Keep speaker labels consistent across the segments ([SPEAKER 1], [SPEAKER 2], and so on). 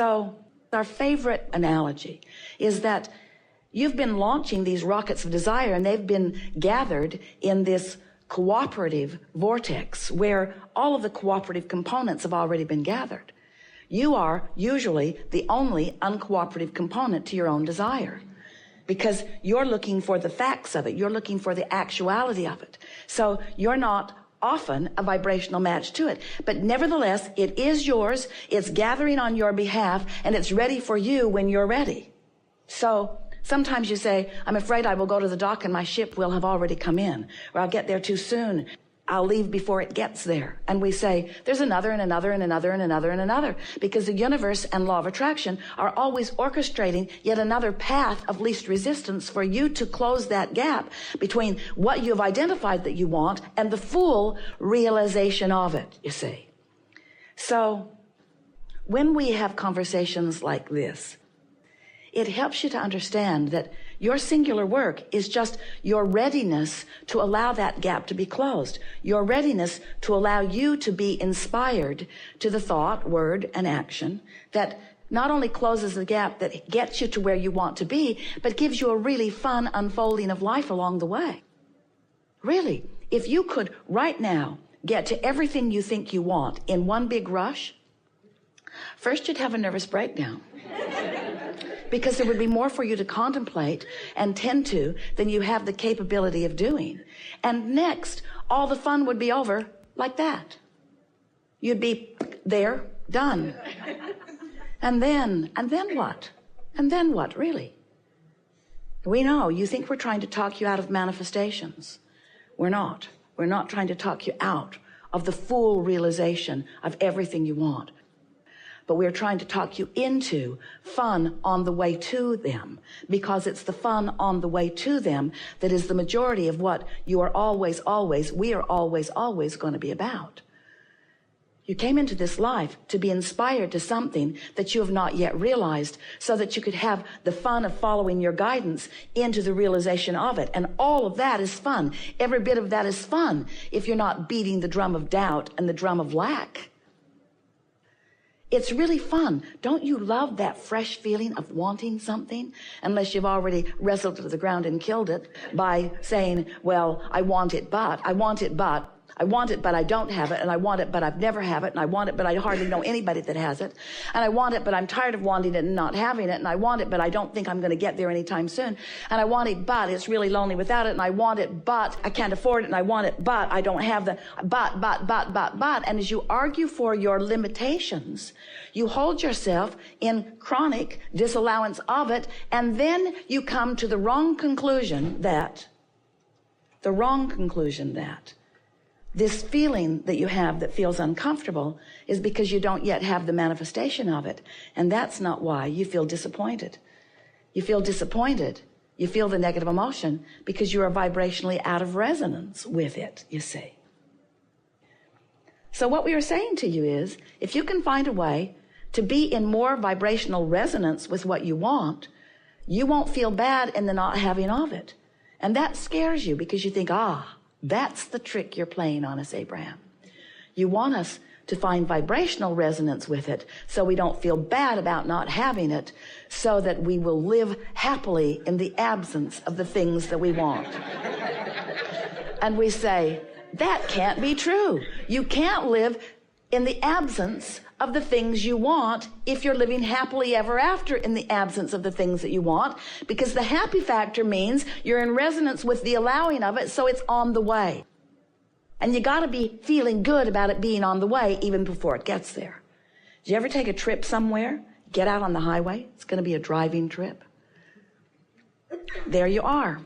[SPEAKER 1] So our favorite analogy is that you've been launching these rockets of desire, and they've been gathered in this cooperative vortex where all of the cooperative components have already been gathered. You are usually the only uncooperative component to your own desire, because you're looking for the facts of it. You're looking for the actuality of it. So you're not often a vibrational match to it. But nevertheless, it is yours. It's gathering on your behalf, and it's ready for you when you're ready. So sometimes you say, I'm afraid I will go to the dock and my ship will have already come in, or I'll get there too soon. I'll leave before it gets there. And we say, there's another and another and another and another and another, because the universe and law of attraction are always orchestrating yet another path of least resistance for you to close that gap between what you've identified that you want and the full realization of it, you see. So when we have conversations like this, it helps you to understand that your singular work is just your readiness to allow that gap to be closed, your readiness to allow you to be inspired to the thought, word, and action that not only closes the gap that gets you to where you want to be, but gives you a really fun unfolding of life along the way. Really, if you could right now get to everything you think you want in one big rush, first you'd have a nervous breakdown. Because there would be more for you to contemplate and tend to than you have the capability of doing. And next, all the fun would be over like that. You'd be there, done. And then what? And then what, really? We know you think we're trying to talk you out of manifestations. We're not. We're not trying to talk you out of the full realization of everything you want. But we're trying to talk you into fun on the way to them, because it's the fun on the way to them that is the majority of what you are always going to be about. You came into this life to be inspired to something that you have not yet realized, so that you could have the fun of following your guidance into the realization of it. And all of that is fun. Every bit of that is fun if you're not beating the drum of doubt and the drum of lack. It's really fun. Don't you love that fresh feeling of wanting something? Unless you've already wrestled it to the ground and killed it by saying, well, I want it, but I want it, but I want it, but I don't have it, and I want it, but I've never have it, and I want it, but I hardly know anybody that has it, and I want it, but I'm tired of wanting it and not having it, and I want it, but I don't think I'm going to get there anytime soon, and I want it, but it's really lonely without it, and I want it, but I can't afford it, and I want it, but I don't have the, but, and as you argue for your limitations, you hold yourself in chronic disallowance of it, and then you come to the wrong conclusion that this feeling that you have that feels uncomfortable is because you don't yet have the manifestation of it. And that's not why you feel disappointed. You feel disappointed. You feel the negative emotion because you are vibrationally out of resonance with it, you see. So what we are saying to you is, if you can find a way to be in more vibrational resonance with what you want, you won't feel bad in the not having of it. And that scares you because you think, that's the trick you're playing on us, Abraham. You want us to find vibrational resonance with it so we don't feel bad about not having it, so that we will live happily in the absence of the things that we want. And we say, that can't be true. You can't live in the absence of the things you want if you're living happily ever after in the absence of the things that you want, because the happy factor means you're in resonance with the allowing of it, so it's on the way. And you got to be feeling good about it being on the way even before it gets there. Did you ever take a trip somewhere, get out on the highway? It's going to be a driving trip. There you are,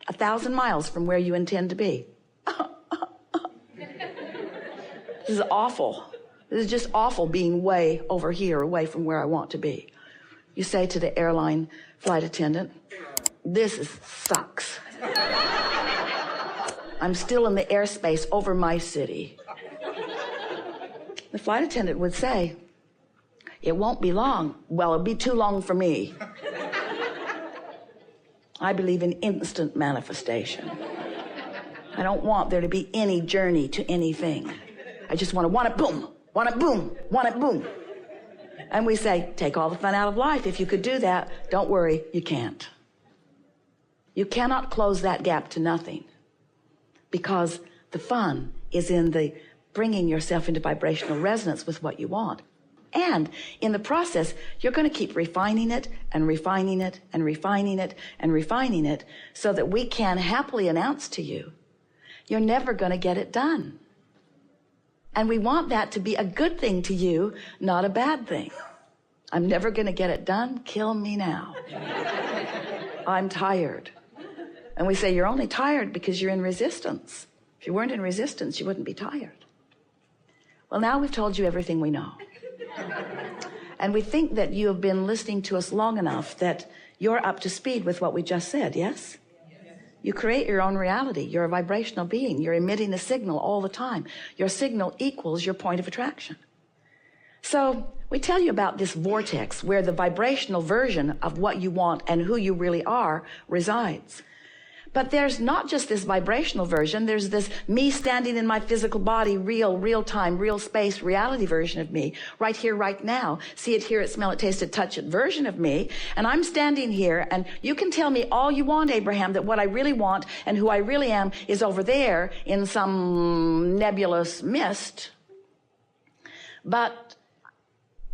[SPEAKER 1] 1,000 miles from where you intend to be. This is awful. This is just awful being way over here, away from where I want to be. You say to the airline flight attendant, sucks. I'm still in the airspace over my city. The flight attendant would say, it won't be long. Well, it'll be too long for me. I believe in instant manifestation. I don't want there to be any journey to anything. I just want it boom. Want it boom, want it boom. And we say, take all the fun out of life. If you could do that, don't worry, you can't. You cannot close that gap to nothing, because the fun is in the bringing yourself into vibrational resonance with what you want. And in the process, you're going to keep refining it and refining it and refining it and refining it so that we can happily announce to you, you're never going to get it done. And we want that to be a good thing to you, not a bad thing. I'm never going to get it done. Kill me now. I'm tired. And we say, you're only tired because you're in resistance. If you weren't in resistance, you wouldn't be tired. Well, now we've told you everything we know. And we think that you have been listening to us long enough that you're up to speed with what we just said, yes? You create your own reality. You're a vibrational being. You're emitting a signal all the time. Your signal equals your point of attraction. So we tell you about this vortex where the vibrational version of what you want and who you really are resides. But there's not just this vibrational version. There's this me standing in my physical body, real time, real space, reality version of me, right here, right now. See it, hear it, smell it, taste it, touch it version of me. And I'm standing here, and you can tell me all you want, Abraham, that what I really want and who I really am is over there in some nebulous mist. But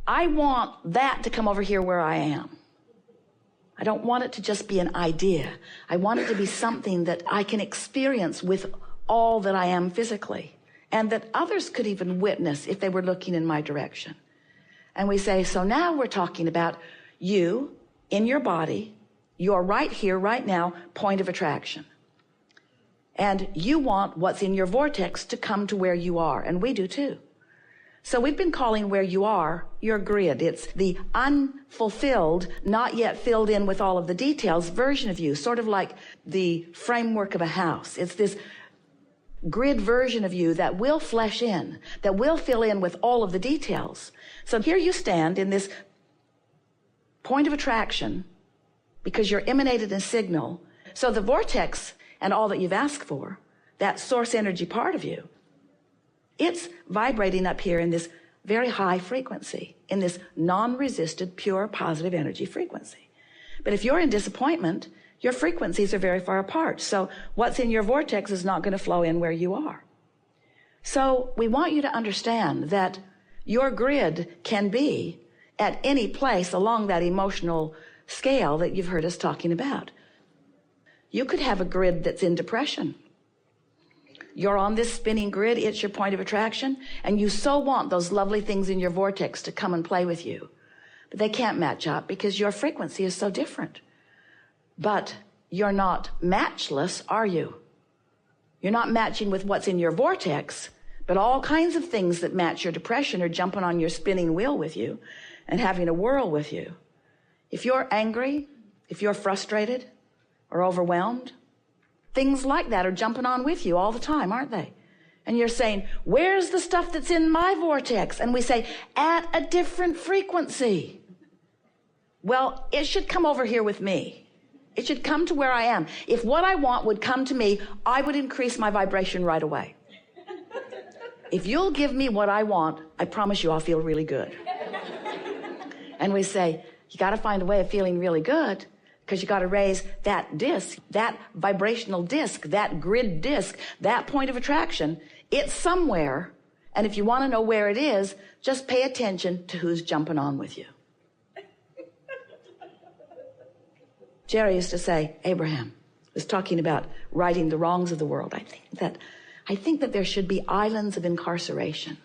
[SPEAKER 1] I want that to come over here where I am. I don't want it to just be an idea. I want it to be something that I can experience with all that I am physically, and that others could even witness if they were looking in my direction. And we say, so now we're talking about you in your body, your right here, right now, point of attraction. And you want what's in your vortex to come to where you are, and we do too. So we've been calling where you are your grid. It's the unfulfilled, not yet filled in with all of the details version of you, sort of like the framework of a house. It's this grid version of you that will flesh in, that will fill in with all of the details. So here you stand in this point of attraction because you're emanated a signal. So the vortex and all that you've asked for, that source energy part of you, it's vibrating up here in this very high frequency, in this non-resisted, pure, positive energy frequency. But if you're in disappointment, your frequencies are very far apart. So what's in your vortex is not going to flow in where you are. So we want you to understand that your grid can be at any place along that emotional scale that you've heard us talking about. You could have a grid that's in depression. You're on this spinning grid, it's your point of attraction, and you so want those lovely things in your vortex to come and play with you. But they can't match up because your frequency is so different. But you're not matchless, are you? You're not matching with what's in your vortex, but all kinds of things that match your depression are jumping on your spinning wheel with you and having a whirl with you. If you're angry, if you're frustrated or overwhelmed, things like that are jumping on with you all the time, aren't they? And you're saying, where's the stuff that's in my vortex? And we say, at a different frequency. Well, it should come over here with me. It should come to where I am. If what I want would come to me, I would increase my vibration right away. If you'll give me what I want, I promise you I'll feel really good. And we say, you got to find a way of feeling really good, because you got to raise that disc, that vibrational disc, that grid disc, that point of attraction. It's somewhere. And if you want to know where it is, just pay attention to who's jumping on with you. Jerry used to say, Abraham was talking about righting the wrongs of the world. I think that there should be islands of incarceration.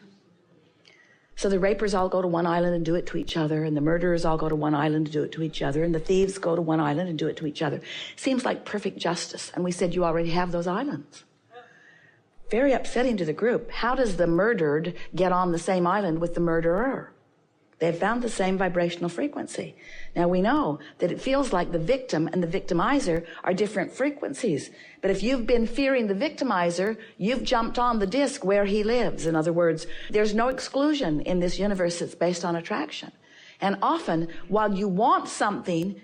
[SPEAKER 1] So the rapers all go to one island and do it to each other, and the murderers all go to one island to do it to each other, and the thieves go to one island and do it to each other. Seems like perfect justice. And we said, you already have those islands. Very upsetting to the group. How does the murdered get on the same island with the murderer? They've found the same vibrational frequency. Now we know that it feels like the victim and the victimizer are different frequencies. But if you've been fearing the victimizer, you've jumped on the disc where he lives. In other words, there's no exclusion in this universe that's based on attraction. And often, while you want something,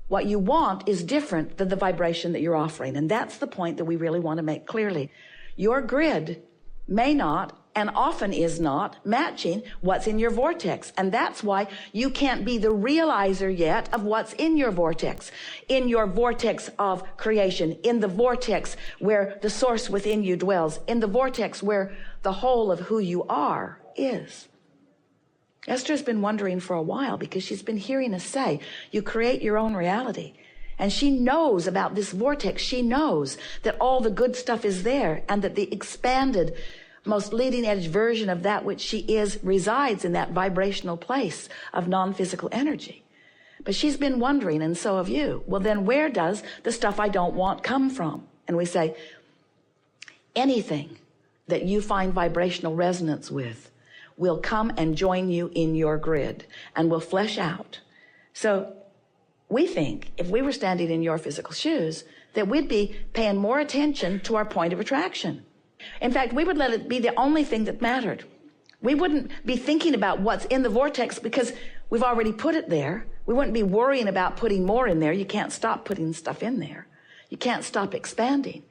[SPEAKER 1] what you want is different than the vibration that you're offering. And that's the point that we really want to make clearly. Your grid may not and often is not matching what's in your vortex. And that's why you can't be the realizer yet of what's in your vortex of creation, in the vortex where the source within you dwells, in the vortex where the whole of who you are is. Esther's been wondering for a while because she's been hearing us say, you create your own reality. And she knows about this vortex. She knows that all the good stuff is there and that the expanded, most leading edge version of that which she is resides in that vibrational place of non-physical energy. But she's been wondering, and so have you, well, then where does the stuff I don't want come from? And we say, anything that you find vibrational resonance with will come and join you in your grid and will flesh out. So we think if we were standing in your physical shoes, that we'd be paying more attention to our point of attraction. In fact, we would let it be the only thing that mattered. We wouldn't be thinking about what's in the vortex because we've already put it there. We wouldn't be worrying about putting more in there. You can't stop putting stuff in there. You can't stop expanding.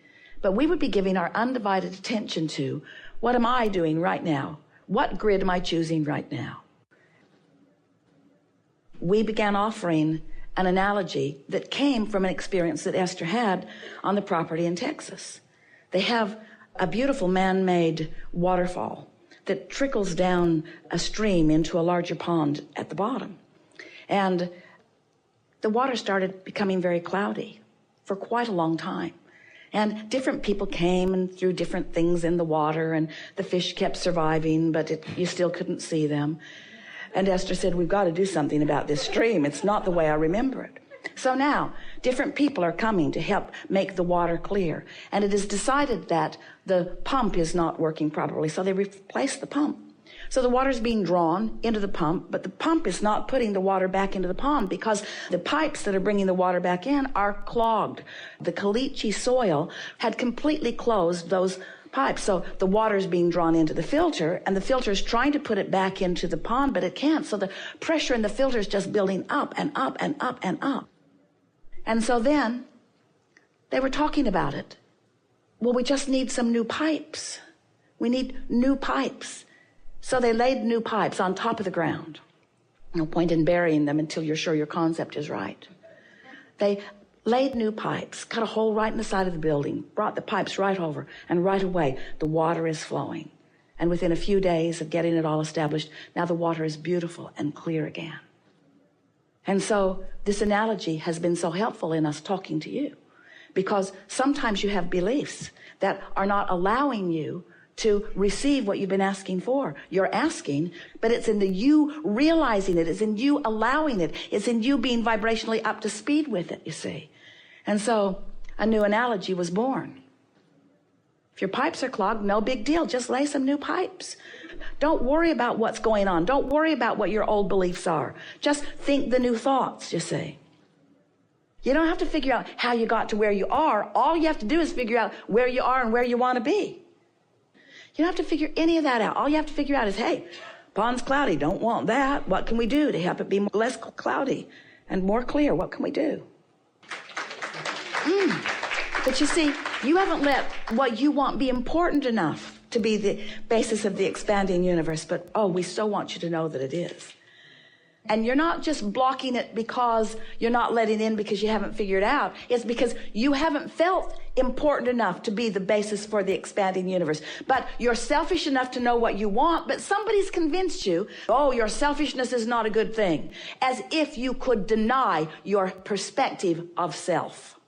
[SPEAKER 1] But we would be giving our undivided attention to, what am I doing right now? What grid am I choosing right now? We began offering an analogy that came from an experience that Esther had on the property in Texas. They have a beautiful man-made waterfall that trickles down a stream into a larger pond at the bottom. And the water started becoming very cloudy for quite a long time. And different people came and threw different things in the water, and the fish kept surviving, but you still couldn't see them. And Esther said, we've got to do something about this stream. It's not the way I remember it. So now, different people are coming to help make the water clear. And it is decided that the pump is not working properly, so they replace the pump. So the water's being drawn into the pump, but the pump is not putting the water back into the pond because the pipes that are bringing the water back in are clogged. The caliche soil had completely closed those pipes. So the water's being drawn into the filter, and the filter is trying to put it back into the pond, but it can't. So the pressure in the filter is just building up and up and up and up. And so then they were talking about it. Well, we just need some new pipes. We need new pipes. So they laid new pipes on top of the ground. No point in burying them until you're sure your concept is right. They laid new pipes, cut a hole right in the side of the building, brought the pipes right over, and right away the water is flowing. And within a few days of getting it all established, now the water is beautiful and clear again. And so this analogy has been so helpful in us talking to you, because sometimes you have beliefs that are not allowing you to receive what you've been asking for. You're asking, but it's in the you realizing it. It's in you allowing it. It's in you being vibrationally up to speed with it, you see. And so a new analogy was born. If your pipes are clogged, no big deal. Just lay some new pipes. Don't worry about what's going on. Don't worry about what your old beliefs are. Just think the new thoughts, you see. You don't have to figure out how you got to where you are. All you have to do is figure out where you are and where you want to be. You don't have to figure any of that out. All you have to figure out is, hey, pond's cloudy, don't want that. What can we do to help it be less cloudy and more clear? What can we do? But you see, you haven't let what you want be important enough to be the basis of the expanding universe. But, oh, we so want you to know that it is. And you're not just blocking it because you're not letting in because you haven't figured out. It's because you haven't felt important enough to be the basis for the expanding universe. But you're selfish enough to know what you want, but somebody's convinced you, oh, your selfishness is not a good thing. As if you could deny your perspective of self.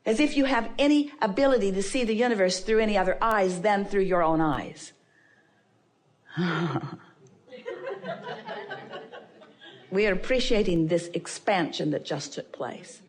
[SPEAKER 1] As if you have any ability to see the universe through any other eyes than through your own eyes. We are appreciating this expansion that just took place.